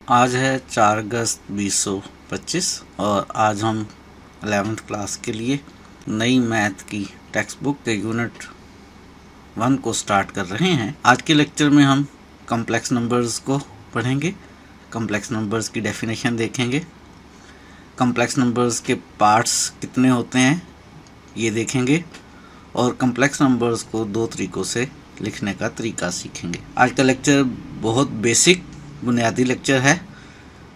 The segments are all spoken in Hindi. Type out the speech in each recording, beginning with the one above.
आज है 4 अगस्त 2025 और आज हम 11th क्लास के लिए नई मैथ की टेक्स्ट बुक के यूनिट 1 को स्टार्ट कर रहे हैं। आज के लेक्चर में हम कॉम्प्लेक्स नंबर्स को पढ़ेंगे, कॉम्प्लेक्स नंबर्स की डेफिनेशन देखेंगे, कॉम्प्लेक्स नंबर्स के पार्ट्स कितने होते हैं ये देखेंगे और कॉम्प्लेक्स नंबर्स को 2 तरीक़ों से लिखने का तरीका सीखेंगे। आज का लेक्चर बहुत बेसिक बुनियादी लेक्चर है,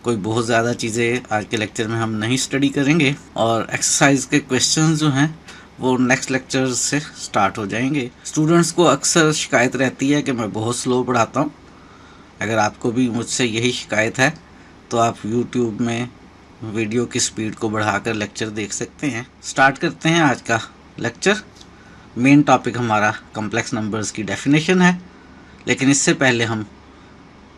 कोई बहुत ज़्यादा चीज़ें आज के लेक्चर में हम नहीं स्टडी करेंगे और एक्सरसाइज के क्वेश्चंस जो हैं वो नेक्स्ट लेक्चर से स्टार्ट हो जाएंगे। स्टूडेंट्स को अक्सर शिकायत रहती है कि मैं बहुत स्लो पढ़ाता हूँ। अगर आपको भी मुझसे यही शिकायत है तो आप YouTube में वीडियो की स्पीड को बढ़ाकर लेक्चर देख सकते हैं। स्टार्ट करते हैं आज का लेक्चर। मेन टॉपिक हमारा कॉम्प्लेक्स नंबर्स की डेफिनेशन है, लेकिन इससे पहले हम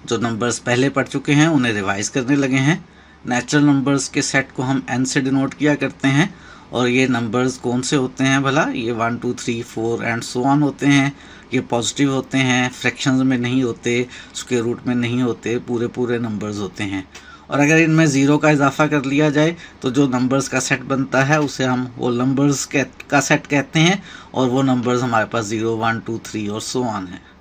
जो नंबर्स पहले पढ़ चुके हैं उन्हें रिवाइज करने लगे हैं। नेचुरल नंबर्स के सेट को हम n से डिनोट किया करते हैं और ये नंबर्स कौन से होते हैं भला? ये 1 2 3 4 एंड सो ऑन होते हैं। ये पॉजिटिव होते हैं, फ्रैक्शंस में नहीं होते, स्क्वायर रूट में नहीं होते, पूरे नंबर्स होते हैं। और अगर इनमें ज़ीरो का इजाफा कर लिया जाए तो जो नंबर्स का सेट बनता है उसे हम वो नंबर्स का सेट कहते हैं और वो नंबर्स हमारे पास 0 1 2 3 और सो ऑन है।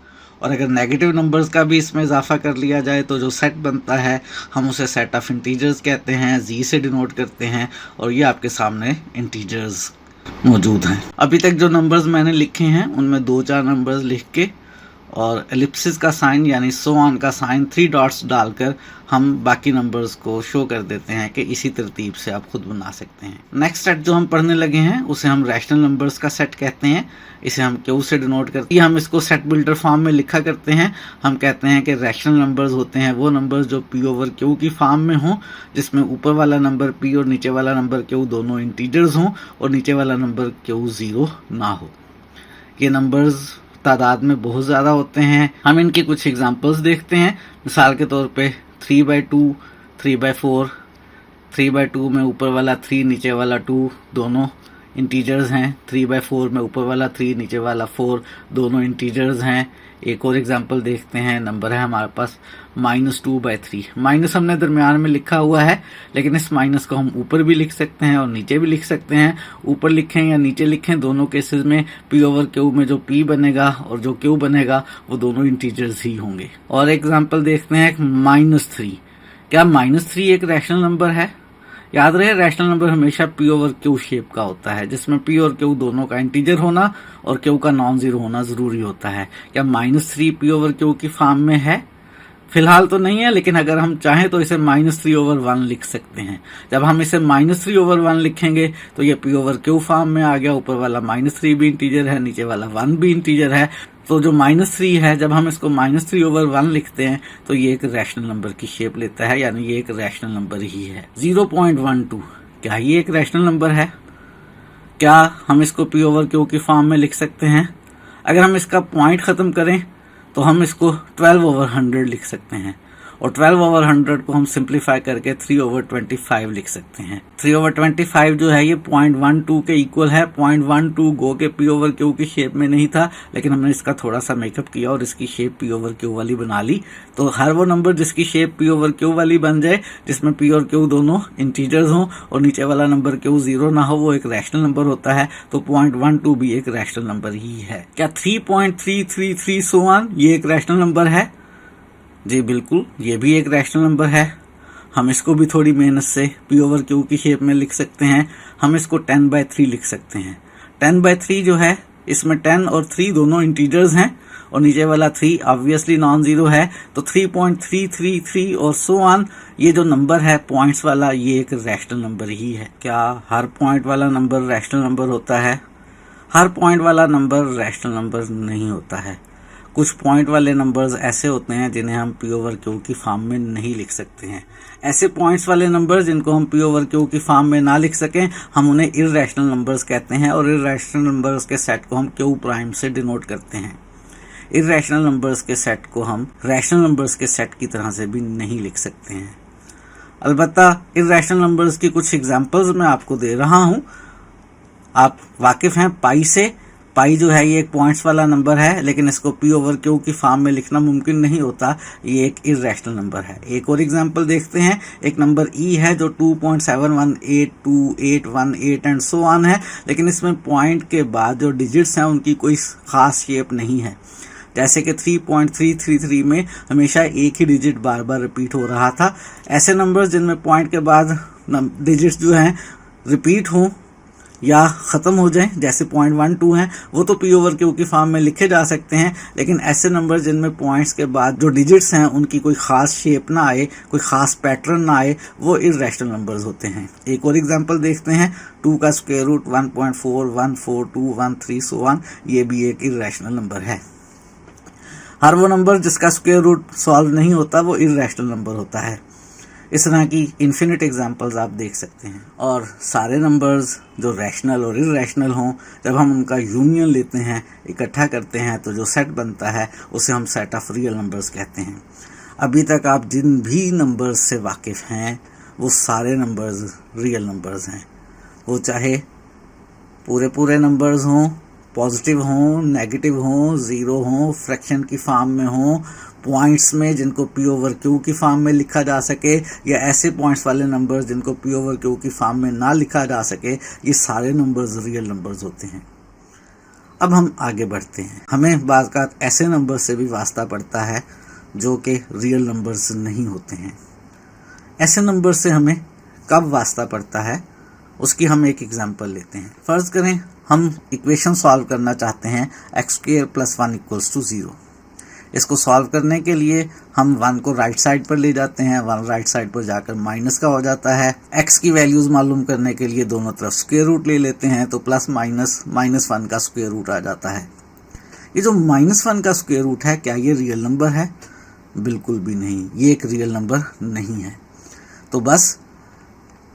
और अगर नेगेटिव नंबर्स का भी इसमें इजाफा कर लिया जाए तो जो सेट बनता है हम उसे सेट ऑफ इंटीजर्स कहते हैं, जी से डिनोट करते हैं और ये आपके सामने इंटीजर्स मौजूद हैं। अभी तक जो नंबर्स मैंने लिखे हैं उनमें 2-4 नंबर्स लिख के और एलिप्सिस का साइन यानी सो ऑन का साइन 3 डॉट्स डालकर हम बाकी नंबर्स को शो कर देते हैं कि इसी तरतीब से आप खुद बना सकते हैं। नेक्स्ट सेट जो हम पढ़ने लगे हैं उसे हम रैशनल नंबर्स का सेट कहते हैं। इसे हम क्यू से डिनोट करते हैं। हम इसको सेट बिल्डर फॉर्म में लिखा करते हैं। हम कहते हैं कि रैशनल नंबर्स होते हैं वो नंबर्स जो पी ओवर क्यू की फॉर्म में हों, जिसमें ऊपर वाला नंबर पी और नीचे वाला नंबर क्यू दोनों इंटीजर्स हों और नीचे वाला नंबर क्यू 0 ना हो। ये नंबर्स तादाद में बहुत ज़्यादा होते हैं। हम इनके कुछ एग्जांपल्स देखते हैं। मिसाल के तौर पे 3/2, 3/4, 3/2 में ऊपर वाला 3 नीचे वाला 2 दोनों इंटीजर्स हैं। 3/4 में ऊपर वाला 3 नीचे वाला 4 दोनों इंटीजर्स हैं। एक और एग्जांपल देखते हैं। नंबर है हमारे पास -2/3। माइनस हमने दरमियान में लिखा हुआ है, लेकिन इस माइनस को हम ऊपर भी लिख सकते हैं और नीचे भी लिख सकते हैं। ऊपर लिखें या नीचे लिखें, दोनों केसेस में p ओवर क्यू में जो p बनेगा और जो q बनेगा वो दोनों इंटीजर्स ही होंगे। और एग्जांपल देखते हैं -3। क्या -3 एक रैशनल नंबर है? याद रहे रैशनल नंबर हमेशा p ओवर क्यू शेप का होता है, जिसमें p और q दोनों का इंटीजर होना और q का नॉन जीरो होना जरूरी होता है। क्या -3 p ओवर क्यू की फॉर्म में है? फिलहाल तो नहीं है, लेकिन अगर हम चाहें तो इसे -3/1 लिख सकते हैं। जब हम इसे -3/1 लिखेंगे तो ये p ओवर क्यू फॉर्म में आ गया। ऊपर वाला -3 भी इंटीजर है, नीचे वाला 1 भी इंटीजर है। तो जो -3 है, जब हम इसको -3/1 लिखते हैं तो ये एक रैशनल नंबर की शेप लेता है, यानी ये एक रैशनल नंबर ही है। 0.12 क्या ये एक रैशनल नंबर है? क्या हम इसको p ओवर क्यू की फॉर्म में लिख सकते हैं? अगर हम इसका पॉइंट ख़त्म करें तो हम इसको 12/100 लिख सकते हैं और 12/100 को हम सिंप्लीफाई करके 3/25 लिख सकते हैं। 3/25 जो है ये 0.12 के इक्वल है। 0.12 गो के p ओवर क्यू की शेप में नहीं था, लेकिन हमने इसका थोड़ा सा मेकअप किया और इसकी शेप p ओवर क्यू वाली बना ली। तो हर वो नंबर जिसकी शेप p ओवर क्यू वाली बन जाए, जिसमें p और q दोनों इंटीजर्स हों और नीचे वाला नंबर q 0 ना हो, वो एक रैशनल नंबर होता है। तो 0.12 भी एक रैशनल नंबर ही है। क्या 3.333 सो ऑन ये एक रैशनल नंबर है? जी बिल्कुल, ये भी एक रैशनल नंबर है। हम इसको भी थोड़ी मेहनत से p ओवर क्यू की शेप में लिख सकते हैं। हम इसको 10/3 लिख सकते हैं। 10/3 जो है, इसमें 10 और 3 दोनों इंटीजर्स हैं और नीचे वाला 3 ऑब्वियसली नॉन जीरो है। तो 3.333 और सो ऑन ये जो नंबर है पॉइंट्स वाला, ये एक रैशनल नंबर ही है। क्या हर पॉइंट वाला नंबर रैशनल नंबर होता है? हर पॉइंट वाला नंबर रैशनल नंबर नहीं होता है। कुछ पॉइंट वाले नंबर्स ऐसे होते हैं जिन्हें हम p ओवर क्यू की फॉर्म में नहीं लिख सकते हैं। ऐसे पॉइंट्स वाले नंबर्स जिनको हम p ओवर क्यू की फॉर्म में ना लिख सकें, हम उन्हें इर्रेशनल नंबर्स कहते हैं और इर्रेशनल नंबर्स के सेट को हम q प्राइम से डिनोट करते हैं। इर्रेशनल नंबर्स के सेट को हम रैशनल नंबर्स के सेट की तरह से भी नहीं लिख सकते हैं। अलबत्ता इर्रेशनल नंबर्स की कुछ एग्जांपल्स मैं आपको दे रहा हूं। आप वाकिफ हैं पाई से? पाई जो है ये एक पॉइंट्स वाला नंबर है, लेकिन इसको पी ओवर क्यू की फॉर्म में लिखना मुमकिन नहीं होता, ये एक इर्रेशनल नंबर है। एक और एग्जांपल देखते हैं। एक नंबर ई है जो 2.7182818 एंड सो ऑन है, लेकिन इसमें पॉइंट के बाद जो डिजिट्स हैं उनकी कोई खास शेप नहीं है। जैसे कि 3.333 में हमेशा एक ही डिजिट बार बार रिपीट हो रहा था। ऐसे नंबर्स जिनमें पॉइंट के बाद डिजिट्स जो हैं रिपीट हों या ख़त्म हो जाएं, जैसे 0.12 हैं, वो तो पी ओवर क्यू की फॉर्म में लिखे जा सकते हैं। लेकिन ऐसे नंबर जिनमें पॉइंट्स के बाद जो डिजिट्स हैं उनकी कोई ख़ास शेप ना आए, कोई ख़ास पैटर्न ना आए, वो इर्रेशनल नंबर्स होते हैं। एक और एग्जांपल देखते हैं। 2 का स्क्वायर रूट 1.414213 सो ऑन, ये भी एक इर्रेशनल नंबर है। हर वो नंबर जिसका स्क्वायर रूट सॉल्व नहीं होता वो इर्रेशनल नंबर होता है। इस तरह की इन्फिनिट एग्जांपल्स आप देख सकते हैं। और सारे नंबर्स जो रैशनल और इर्रेशनल हों, जब हम उनका यूनियन लेते हैं, इकट्ठा करते हैं, तो जो सेट बनता है उसे हम सेट ऑफ रियल नंबर्स कहते हैं। अभी तक आप जिन भी नंबर्स से वाकिफ़ हैं वो सारे नंबर्स रियल नंबर्स हैं। वो चाहे पूरे नंबर्स हों, पॉजिटिव हों, नेगेटिव हों, ज़ीरो हों, फ्रैक्शन की फॉर्म में हों, पॉइंट्स में जिनको पी ओवर क्यू की फॉर्म में लिखा जा सके, या ऐसे पॉइंट्स वाले नंबर्स जिनको पी ओवर क्यू की फॉर्म में ना लिखा जा सके, ये सारे नंबर्स रियल नंबर्स होते हैं। अब हम आगे बढ़ते हैं। हमें बाज़ औक़ात ऐसे नंबर से भी वास्ता पड़ता है जो कि रियल नंबर्स नहीं होते हैं। ऐसे नंबर से हमें कब वास्ता पड़ता है, उसकी हम एक एग्जांपल लेते हैं। फ़र्ज़ करें हम इक्वेशन सॉल्व करना चाहते हैं x² + 1 = 0। इसको सॉल्व करने के लिए हम 1 को राइट साइड पर ले जाते हैं, 1 राइट साइड पर जाकर माइनस का हो जाता है। x की वैल्यूज़ मालूम करने के लिए दोनों तरफ स्क्वायर रूट ले लेते हैं, तो प्लस माइनस -1 का स्क्वायर रूट आ जाता है। ये जो -1 का स्क्वायर रूट है, क्या ये रियल नंबर है? बिल्कुल भी नहीं, ये एक रियल नंबर नहीं है। तो बस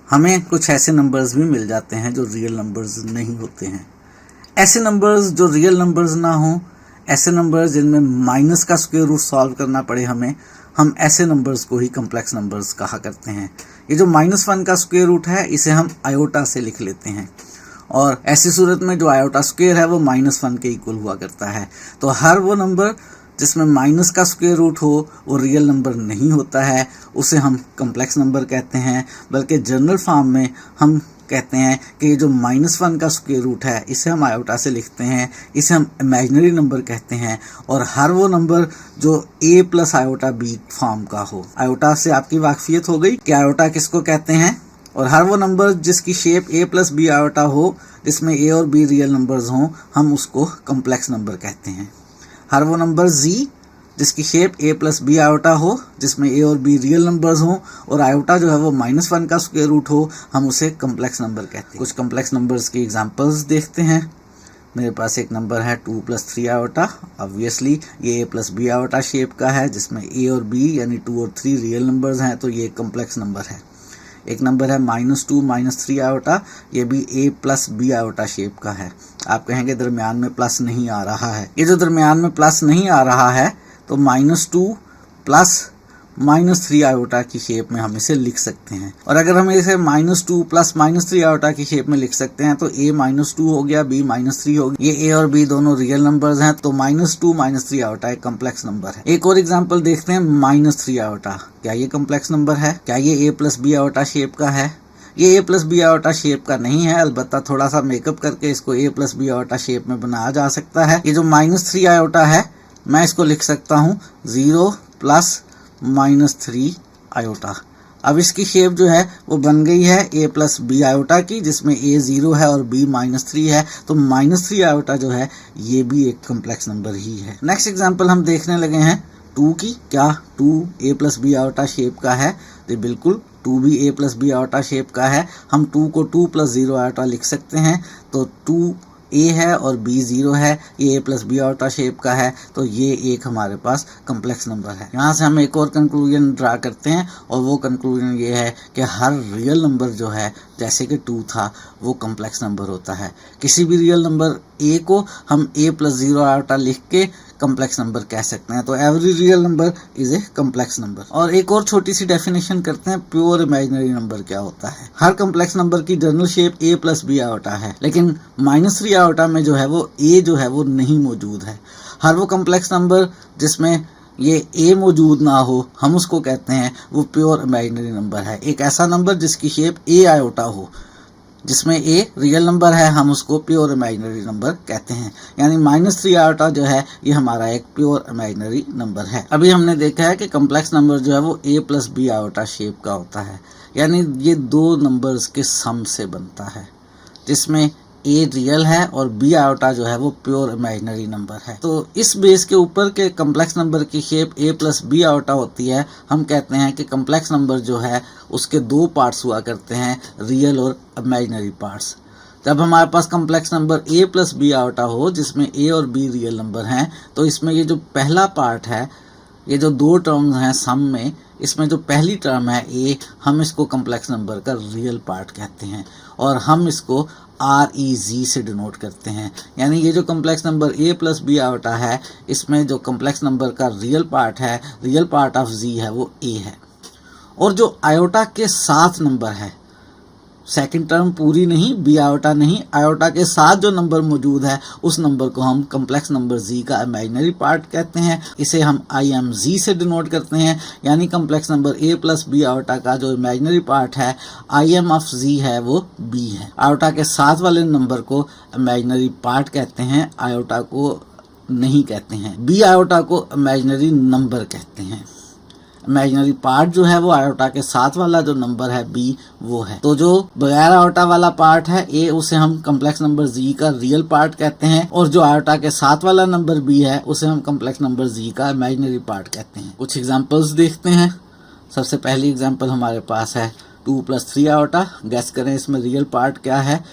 हमें कुछ ऐसे नंबर्स भी मिल जाते हैं जो रियल नंबर्स नहीं होते हैं। ऐसे नंबर्स जो रियल नंबर्स ना हों, ऐसे नंबर्स जिनमें माइनस का स्क्वायर रूट सॉल्व करना पड़े हमें, हम ऐसे नंबर्स को ही कम्प्लेक्स नंबर्स कहा करते हैं। ये जो -1 का स्क्वायर रूट है, इसे हम आयोटा से लिख लेते हैं, और ऐसी सूरत में जो आयोटा स्क्वायर है वो -1 के इक्वल हुआ करता है। तो हर वो नंबर जिसमें माइनस का स्क्वायर रूट हो वो रियल नंबर नहीं होता है, उसे हम कम्प्लेक्स नंबर कहते हैं। बल्कि जनरल फॉर्म में हम कहते हैं कि जो -1 का स्क्वायर रूट है, इसे हम आयोटा से लिखते हैं, इसे हम इमेजिनरी नंबर कहते हैं। और हर वो नंबर जो a + आयोटा b फॉर्म का हो। आयोटा से आपकी वाकफियत हो गई कि आयोटा किसको कहते हैं। और हर वो नंबर जिसकी शेप a + b आयोटा हो, जिसमें a और b रियल नंबर्स हों, हम उसको कम्प्लेक्स नंबर कहते हैं। हर वो नंबर z जिसकी शेप a + b आयोटा हो, जिसमें a और b रियल नंबर्स हों, और आयोटा जो है वो -1 का स्क्वायर रूट हो, हम उसे कम्प्लेक्स नंबर कहते हैं। कुछ कम्प्लेक्स नंबर्स की एग्जांपल्स देखते हैं। मेरे पास एक नंबर है 2 + 3 आयोटा। ऑब्वियसली ये a + b आयोटा शेप का है, जिसमें a और b यानी 2 और 3 रियल नंबर्स हैं, तो ये एक कम्प्लेक्स नंबर है। एक नंबर है -2 - 3 आयोटा, ये भी a + b आयोटा शेप का है। आप कहेंगे दरमियान में प्लस नहीं आ रहा है। ये जो दरमियान में प्लस नहीं आ रहा है, तो -2 + -3 आयोटा की शेप में हम इसे लिख सकते हैं। और अगर हम इसे -2 + -3 आयोटा की शेप में लिख सकते हैं, तो a -2 हो गया, b -3 हो गया। ये a और b दोनों रियल नंबर्स हैं, तो -2 - 3 आयोटा एक कम्प्लेक्स नंबर है। एक और एग्जांपल देखते हैं, -3 आयोटा। क्या ये कम्प्लेक्स नंबर है? क्या ये a + b आयोटा शेप का है? ये a + b आयोटा शेप का नहीं है, अलबत्ता थोड़ा सा मेकअप करके इसको a + b आयोटा शेप में बनाया जा सकता है। ये जो -3 आयोटा है, मैं इसको लिख सकता हूँ 0 + -3 आयोटा। अब इसकी शेप जो है वो बन गई है a + b आयोटा की, जिसमें a 0 है और b -3 है। तो -3 आयोटा जो है ये भी एक कम्प्लेक्स नंबर ही है। नेक्स्ट एग्जांपल हम देखने लगे हैं 2 की। क्या 2 a + b आयोटा शेप का है? तो बिल्कुल 2 भी a + b आयोटा शेप का है। हम 2 को 2 + 0 आयोटा लिख सकते हैं, तो 2 a है और b 0 है, ये a + b आयोटा शेप का है, तो ये एक हमारे पास कम्प्लेक्स नंबर है। यहाँ से हम एक और कंक्लूजन ड्रा करते हैं, और वो कंक्लूजन ये है कि हर रियल नंबर जो है, जैसे कि 2 था, वो कम्प्लेक्स नंबर होता है। किसी भी रियल नंबर a को हम a + 0 आयोटा लिख के कम्प्लेक्स नंबर कह सकते हैं। तो every real number is a complex number. और एक और छोटी सी डेफिनेशन करते हैं, प्योर इमेजिनरी नंबर क्या होता है। हर कम्प्लेक्स नंबर की general shape a plus B iota है, लेकिन -3 आयोटा में जो है वो a जो है वो नहीं मौजूद है। हर वो कम्प्लेक्स नंबर जिसमें ये a मौजूद ना हो, हम उसको कहते हैं वो प्योर इमेजिनरी नंबर है। एक ऐसा नंबर जिसकी शेप a आयोटा हो, जिसमें a रियल नंबर है, हम उसको प्योर इमेजिनरी नंबर कहते हैं। यानी -3 आयोटा जो है ये हमारा एक प्योर इमेजिनरी नंबर है। अभी हमने देखा है कि कम्प्लेक्स नंबर जो है वो a plus B iota shape का होता है, यानी ये दो नंबर्स के सम से बनता है, जिसमें a रियल है और b आयोटा जो है वो प्योर इमेजिनरी नंबर है। तो इस बेस के ऊपर के कम्प्लेक्स नंबर की shape a plus B iota होती है, हम कहते हैं कि कम्प्लेक्स नंबर जो है उसके दो पार्ट्स हुआ करते हैं, रियल और इमेजिनरी पार्ट्स। जब हमारे पास complex number a plus B iota हो जिसमें a और b रियल नंबर हैं, तो इसमें ये जो पहला पार्ट है, ये जो दो टर्म्स हैं सम में, इसमें जो पहली टर्म है a, हम इसको कम्प्लेक्स नंबर का रियल पार्ट कहते हैं और हम इसको REZ से डिनोट करते हैं। यानी ये जो complex number a plus B iota है, इसमें जो कम्प्लेक्स नंबर का रियल पार्ट है, रियल पार्ट ऑफ z है वो a है। और जो आयोटा के साथ नंबर है, सेकंड टर्म पूरी नहीं, बी आयोटा नहीं, आयोटा के साथ जो नंबर मौजूद है उस नंबर को हम कम्प्लेक्स नंबर z का इमेजिनरी पार्ट कहते हैं। इसे हम IMZ से डिनोट करते हैं। यानी complex number a plus B iota का जो इमेजिनरी पार्ट है, IM ऑफ z है वो b है। आयोटा के साथ वाले नंबर को इमेजिनरी पार्ट कहते हैं, आयोटा को नहीं कहते हैं। b आयोटा को इमेजिनरी नंबर कहते हैं। इमेजिनरी पार्ट जो है वो आयोटा के साथ वाला जो नंबर है b वो है। तो जो बगैर आयोटा वाला पार्ट है a, उसे हम कम्प्लेक्स नंबर z का रियल पार्ट कहते हैं, और जो आयोटा के साथ वाला नंबर b है उसे हम कम्प्लेक्स नंबर z का इमेजिनरी पार्ट कहते हैं। कुछ एग्जांपल्स देखते हैं। सबसे पहली एग्जांपल हमारे पास है 2 + 3 आयोटा। गैस करें इसमें रियल पार्ट क्या है।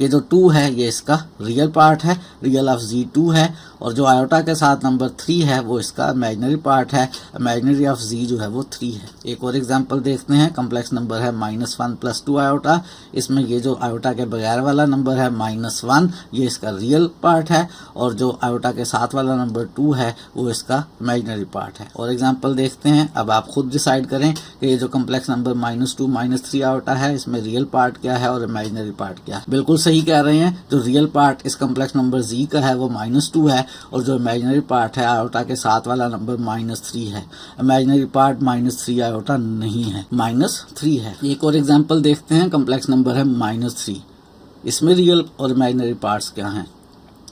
ये जो 2 है ये इसका रियल पार्ट है, रियल ऑफ z 2 है, और जो आयोटा के साथ नंबर 3 है वो इसका इमेजिनरी पार्ट है, इमेजिनरी ऑफ z जो है वो 3 है। एक और एग्जांपल देखते हैं। कम्प्लेक्स नंबर है -1 + 2 आयोटा। इसमें ये जो आयोटा के बगैर वाला नंबर है -1, ये इसका रियल पार्ट है, और जो आयोटा के साथ वाला नंबर 2 है वो इसका इमेजिनरी पार्ट है। और एग्जाम्पल देखते हैं। अब आप खुद डिसाइड करें कि ये जो कम्प्लेक्स नंबर -2 -3 आयोटा है, इसमें रियल पार्ट क्या है और इमेजिनरी पार्ट क्या है। बिल्कुल सही कह रहे हैं। जो रियल पार्ट इस कम्प्लेक्स नंबर z का है वो -2 है, और जो इमेजिनरी पार्ट है आयोटा के साथ वाला नंबर -3 है। इमेजिनरी पार्ट -3 आयोटा नहीं है, -3 है। एक और एग्जांपल देखते हैं। कम्प्लेक्स नंबर है -3, इसमें रियल और इमेजिनरी पार्ट्स क्या हैं।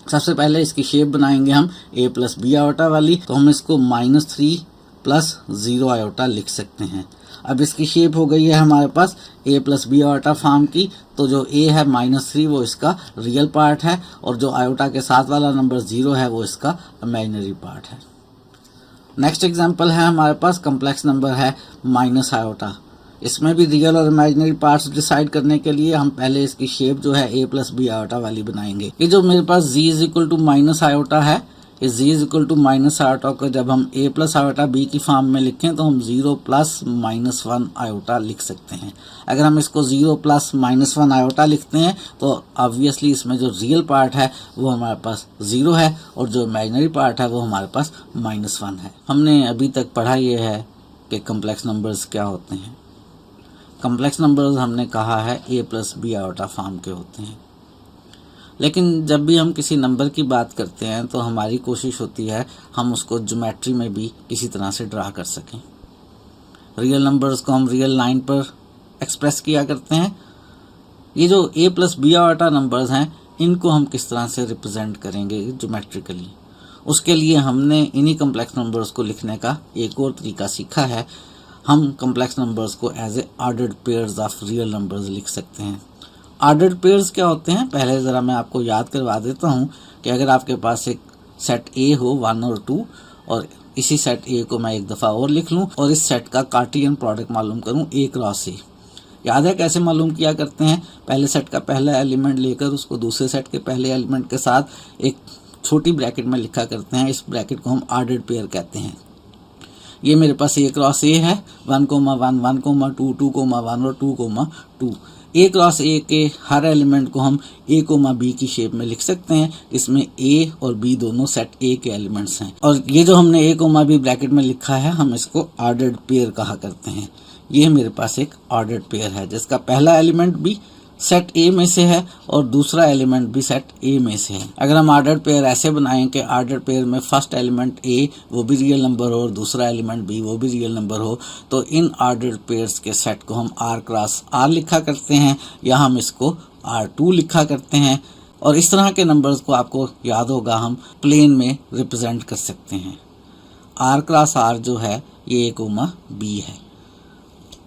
सबसे पहले इसकी शेप बनाएंगे हम a प्लस बी आयोटा वाली। तो हम इसको -3 + 0 आयोटा लिख सकते हैं। अब इसकी शेप हो गई है हमारे पास a plus B iota form की। तो जो a है -3 वो इसका रियल पार्ट है, और जो आयोटा के साथ वाला नंबर 0 है वो इसका इमेजिनरी पार्ट है। नेक्स्ट एग्जांपल है हमारे पास कम्प्लेक्स नंबर है माइनस आयोटा। इसमें भी रियल और इमेजिनरी पार्ट्स डिसाइड करने के लिए हम पहले इसकी शेप जो है a प्लस बी आयोटा वाली बनाएंगे। ये जो मेरे पास z = माइनस आयोटा है, इस z = माइनस आयोटा को जब हम a प्लस आयोटा b की फॉर्म में लिखें तो हम 0 + -1 आयोटा लिख सकते हैं। अगर हम इसको 0 + -1 आयोटा लिखते हैं तो ऑब्वियसली इसमें जो रियल पार्ट है वो हमारे पास 0 है, और जो इमेजिनरी पार्ट है वो हमारे पास -1 है। हमने अभी तक पढ़ा ये है कि कम्प्लेक्स नंबर्स क्या होते हैं। कम्प्लेक्स नंबर्स हमने कहा है a plus B iota form के होते हैं, लेकिन जब भी हम किसी नंबर की बात करते हैं तो हमारी कोशिश होती है हम उसको ज्योमेट्री में भी किसी तरह से ड्रा कर सकें। रियल नंबर्स को हम रियल लाइन पर एक्सप्रेस किया करते हैं। ये जो a plus B iota numbers हैं, इनको हम किस तरह से रिप्रेजेंट करेंगे ज्योमेट्रिकली, उसके लिए हमने इन्हीं कम्प्लेक्स नंबर्स को लिखने का एक और तरीका सीखा है। हम कम्प्लेक्स नंबर्स को as a ordered pairs of real numbers लिख सकते हैं। ऑर्डर्ड पेयर्स क्या होते हैं, पहले ज़रा मैं आपको याद करवा देता हूँ कि अगर आपके पास एक सेट A हो 1 और 2, और इसी सेट A को मैं एक दफ़ा और लिख लूँ और इस सेट का कार्टियन प्रोडक्ट मालूम करूँ A क्रॉस A। याद है कैसे मालूम किया करते हैं। पहले सेट का पहला एलिमेंट लेकर उसको दूसरे सेट के पहले एलिमेंट के साथ एक छोटी ब्रैकेट में लिखा करते हैं। इस ब्रैकेट को हम ऑर्डर्ड पेयर कहते हैं। ये मेरे पास A क्रॉस A है, 1, 1, 1, 2, 2, 1 और 2, 2। ए क्रॉस ए के हर एलिमेंट को हम ए कोमा बी की शेप में लिख सकते हैं, इसमें ए और बी दोनों सेट ए के एलिमेंट्स हैं। और ये जो हमने ए कोमा बी ब्रैकेट में लिखा है, हम इसको ऑर्डर्ड पेयर कहा करते हैं। ये मेरे पास एक ऑर्डर्ड पेयर है जिसका पहला एलिमेंट भी सेट ए में से है और दूसरा एलिमेंट भी सेट ए में से है। अगर हम ऑर्डर्ड पेयर ऐसे बनाएं कि ऑर्डर्ड पेयर में फर्स्ट एलिमेंट ए वो भी रियल नंबर हो और दूसरा एलिमेंट बी वो भी रियल नंबर हो, तो इन ऑर्डर्ड पेयर्स के सेट को हम आर क्रॉस आर लिखा करते हैं या हम इसको R2 लिखा करते हैं। और इस तरह के नंबर्स को आपको याद होगा हम प्लेन में रिप्रेजेंट कर सकते हैं। आर क्रॉस आर जो है ये ए कोमा बी है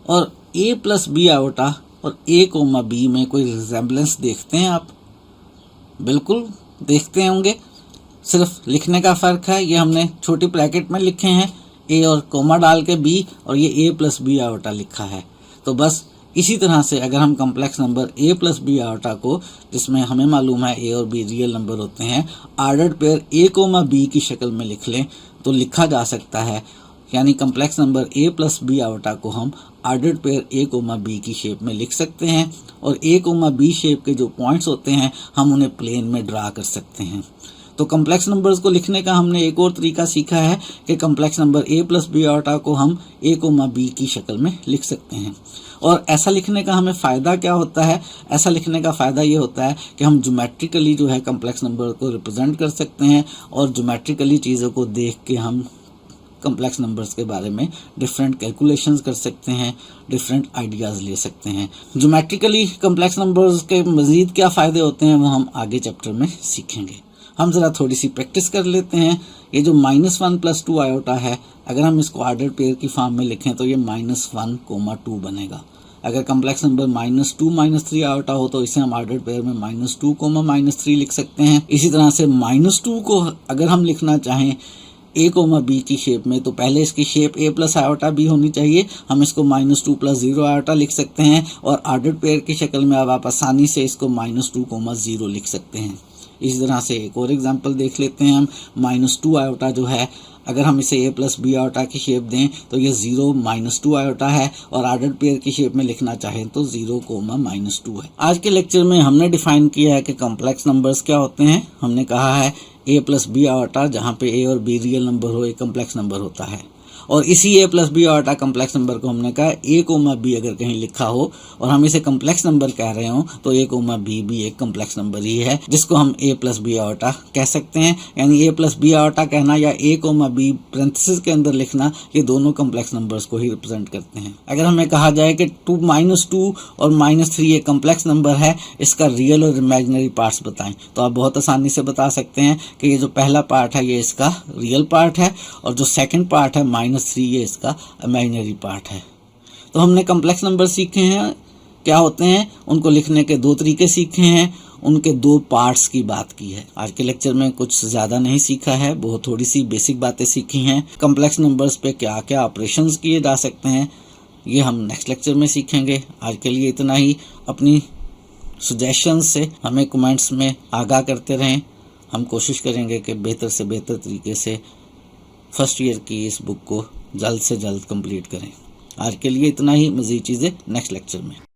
और ए प्लस बी आयोटा और ए कोमा बी में कोई रिजेम्बलेंस देखते हैं आप? बिल्कुल देखते होंगे, सिर्फ लिखने का फ़र्क है। ये हमने छोटी ब्रैकेट में लिखे हैं ए और कोमा डाल के बी, और ये ए प्लस बी आयोटा लिखा है। तो बस इसी तरह से अगर हम complex number A plus B iota को, जिसमें हमें मालूम है ए और बी रियल नंबर होते हैं, ordered pair A comma B की शक्ल में लिख लें तो लिखा जा सकता है। यानी complex number A plus B iota को हम ordered pair A comma B की शेप में लिख सकते हैं और ए कोमा बी शेप के जो पॉइंट्स होते हैं हम उन्हें प्लेन में ड्रा कर सकते हैं। तो कम्प्लेक्स नंबर्स को लिखने का हमने एक और तरीका सीखा है कि complex number A plus B iota को हम ए कोमा बी की शक्ल में लिख सकते हैं। और ऐसा लिखने का हमें फ़ायदा क्या होता है? ऐसा लिखने का फ़ायदा ये होता है कि हम ज्योमेट्रिकली जो है कम्प्लेक्स नंबर को रिप्रेजेंट कर सकते हैं और ज्योमेट्रिकली चीज़ों को देख के हम कम्प्लेक्स नंबर्स के बारे में डिफरेंट कैलकुलेशंस कर सकते हैं, डिफरेंट आइडियाज़ ले सकते हैं। ज्योमेट्रिकली कम्प्लेक्स नंबर्स के मज़ीद क्या फ़ायदे होते हैं वो हम आगे चैप्टर में सीखेंगे। हम ज़रा थोड़ी सी प्रैक्टिस कर लेते हैं। ये जो -1 + 2 आयोटा है, अगर हम इसको ऑर्डर्ड पेयर की फॉर्म में लिखें तो ये -1, 2 बनेगा। अगर कम्प्लेक्स नंबर -2, -3 आयोटा हो तो इसे हम ऑर्डर्ड पेयर में -2, -3 लिख सकते हैं। इसी तरह से -2 को अगर हम लिखना चाहें ए कोमा बी की शेप में, तो पहले इसकी शेप ए प्लस आयोटा बी होनी चाहिए। हम इसको -2 + 0 आयोटा लिख सकते हैं और ऑर्डर्ड पेयर की शक्ल में अब आप आसानी से इसको -2, 0 लिख सकते हैं। इसी तरह से एक और एग्जांपल देख लेते हैं हम। -2 आयोटा जो है, अगर हम इसे ए प्लस बी आयोटा की शेप दें तो ये 0, -2 आयोटा है और ऑर्डर्ड पेयर की शेप में लिखना चाहें तो 0, -2 है। आज के लेक्चर में हमने डिफाइन किया है कि कम्प्लेक्स नंबर्स क्या होते हैं। हमने कहा है ए प्लस बी आयोटा, जहाँ पे ए और बी रियल नंबर हो, एक कम्प्लेक्स नंबर होता है। और इसी a plus B iota complex number को हमने कहा ए कोमा बी अगर कहीं लिखा हो और हम इसे कम्प्लेक्स नंबर कह रहे हो तो ए कोमा बी भी एक कम्प्लेक्स नंबर ही है, जिसको हम ए प्लस बी आयोटा कह सकते हैं। यानी ए प्लस बी आयोटा कहना या ए कोमा बी पैरेंथेसिस के अंदर लिखना, ये दोनों कम्प्लेक्स नंबर्स को ही रिप्रेजेंट करते हैं। अगर हमें कहा जाए कि -2 और -3 एक कम्प्लेक्स नंबर है, इसका रियल और इमेजिनरी पार्ट्स बताएं, तो आप बहुत आसानी से बता सकते हैं कि ये जो पहला पार्ट है ये इसका रियल पार्ट है और जो सेकेंड पार्ट है -3 ये इसका इमेजिनरी पार्ट है। तो हमने कम्प्लेक्स नंबर सीखे हैं, क्या होते हैं, उनको लिखने के 2 तरीके सीखे हैं, उनके 2 पार्ट्स की बात की है। आज के लेक्चर में कुछ ज़्यादा नहीं सीखा है, बहुत थोड़ी सी बेसिक बातें सीखी हैं। कम्प्लेक्स नंबर्स पे क्या क्या ऑपरेशंस किए जा सकते हैं ये हम नेक्स्ट लेक्चर में सीखेंगे। आज के लिए इतना ही। अपनी सजेशंस से हमें कमेंट्स में आगाह करते रहें। हम कोशिश करेंगे कि बेहतर से बेहतर तरीके से फर्स्ट ईयर की इस बुक को जल्द से जल्द कंप्लीट करें। आज के लिए इतना ही, मज़ीद चीज़ें नेक्स्ट लेक्चर में।